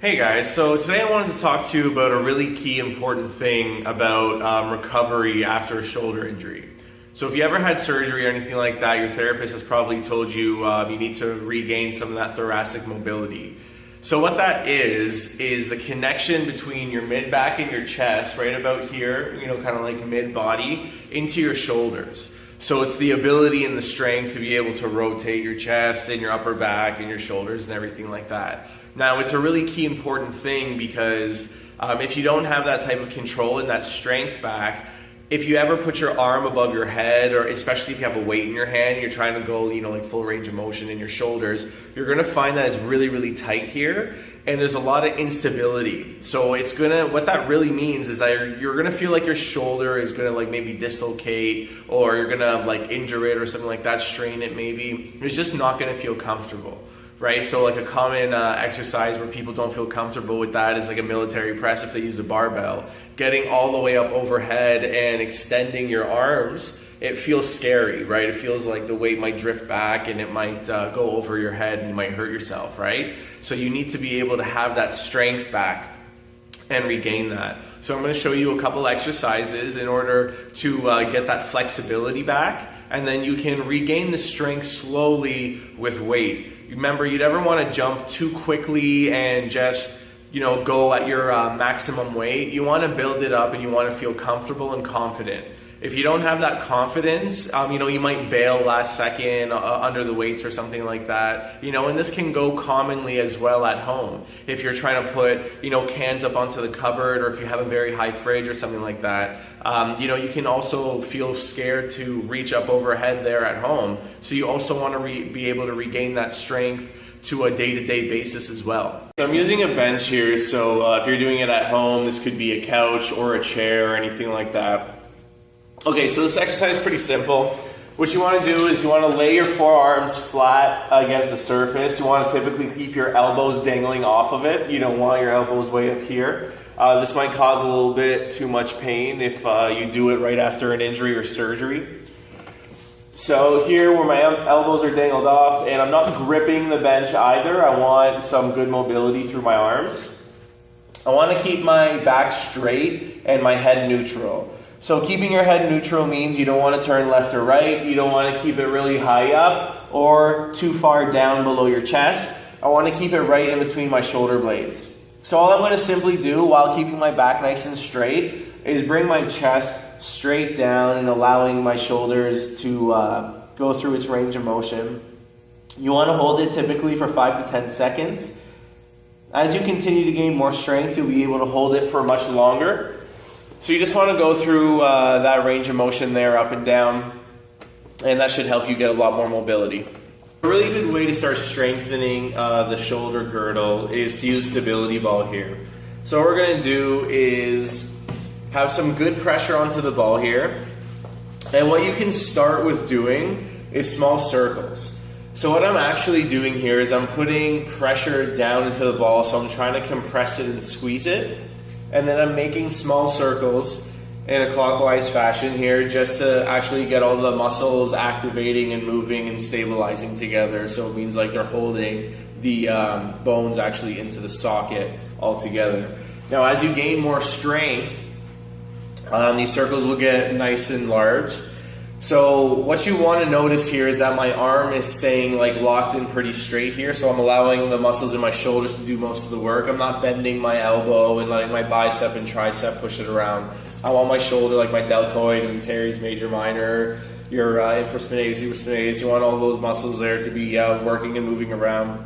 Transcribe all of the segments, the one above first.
Hey guys, so today I wanted to talk to you about a really key important thing about recovery after a shoulder injury. So if you ever had surgery or anything like that, your therapist has probably told you you need to regain some of that thoracic mobility. So what that is the connection between your mid-back and your chest, right about here, kind of like mid-body, into your shoulders. So it's the ability and the strength to be able to rotate your chest and your upper back and your shoulders and everything like that. Now, it's a really key important thing because if you don't have that type of control and that strength back, if you ever put your arm above your head, or especially if you have a weight in your hand and you're trying to go, like full range of motion in your shoulders, you're gonna find that it's really, really tight here and there's a lot of instability. So what that really means is that you're gonna feel like your shoulder is gonna like maybe dislocate, or you're gonna like injure it or something like that, strain it maybe. It's just not gonna feel comfortable. Right, so like a common exercise where people don't feel comfortable with that is like a military press if they use a barbell. Getting all the way up overhead and extending your arms, it feels scary, right? It feels like the weight might drift back and it might go over your head and you might hurt yourself, right? So you need to be able to have that strength back and regain that. So I'm going to show you a couple exercises in order to get that flexibility back, and then you can regain the strength slowly with weight. Remember, you never want to jump too quickly and just go at your maximum weight. You want to build it up and you want to feel comfortable and confident. If you don't have that confidence, you might bail last second under the weights or something like that. And this can go commonly as well at home. If you're trying to put, cans up onto the cupboard, or if you have a very high fridge or something like that, you can also feel scared to reach up overhead there at home. So you also want to be able to regain that strength to a day-to-day basis as well. So I'm using a bench here, so if you're doing it at home, this could be a couch or a chair or anything like that. Okay, so this exercise is pretty simple. What you want to do is you want to lay your forearms flat against the surface. You want to typically keep your elbows dangling off of it. You don't want your elbows way up here. This might cause a little bit too much pain if you do it right after an injury or surgery. So here where my elbows are dangled off, and I'm not gripping the bench either. I want some good mobility through my arms. I want to keep my back straight and my head neutral. So keeping your head neutral means you don't want to turn left or right. You don't want to keep it really high up or too far down below your chest. I want to keep it right in between my shoulder blades. So all I'm going to simply do while keeping my back nice and straight is bring my chest straight down and allowing my shoulders to go through its range of motion. You want to hold it typically for 5 to 10 seconds. As you continue to gain more strength, you'll be able to hold it for much longer. So you just want to go through that range of motion there, up and down, and that should help you get a lot more mobility. A really good way to start strengthening the shoulder girdle is to use stability ball here. So what we're going to do is have some good pressure onto the ball here, and what you can start with doing is small circles. So what I'm actually doing here is I'm putting pressure down into the ball, so I'm trying to compress it and squeeze it. And then I'm making small circles in a clockwise fashion here just to actually get all the muscles activating and moving and stabilizing together. So it means like they're holding the bones actually into the socket all together. Now as you gain more strength, these circles will get nice and large. So what you want to notice here is that my arm is staying like locked in pretty straight here, so I'm allowing the muscles in my shoulders to do most of the work. I'm not bending my elbow and letting my bicep and tricep push it around. I want my shoulder, like my deltoid and teres major minor, your infraspinatus, supraspinatus, you want all those muscles there to be working and moving around.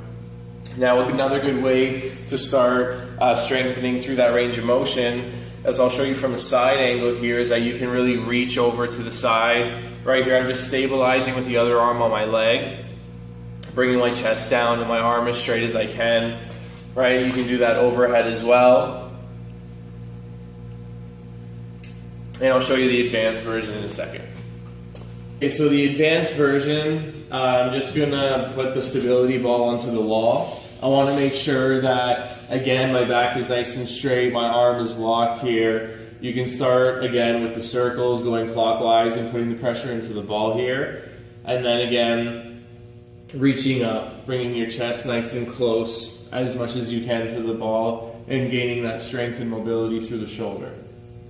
Now another good way to start strengthening through that range of motion, as I'll show you from a side angle here, is that you can really reach over to the side. Right here I'm just stabilizing with the other arm on my leg, bringing my chest down and my arm as straight as I can. Right, you can do that overhead as well. And I'll show you the advanced version in a second. Okay, so the advanced version, I'm just going to put the stability ball onto the wall. I want to make sure that, again, my back is nice and straight, my arm is locked here. You can start, again, with the circles going clockwise and putting the pressure into the ball here. And then, again, reaching up, bringing your chest nice and close as much as you can to the ball and gaining that strength and mobility through the shoulder.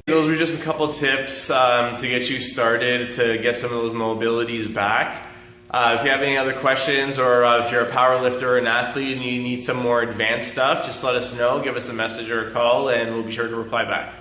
Those were just a couple tips to get you started, to get some of those mobilities back. If you have any other questions, or if you're a power lifter or an athlete and you need some more advanced stuff, just let us know, give us a message or a call, and we'll be sure to reply back.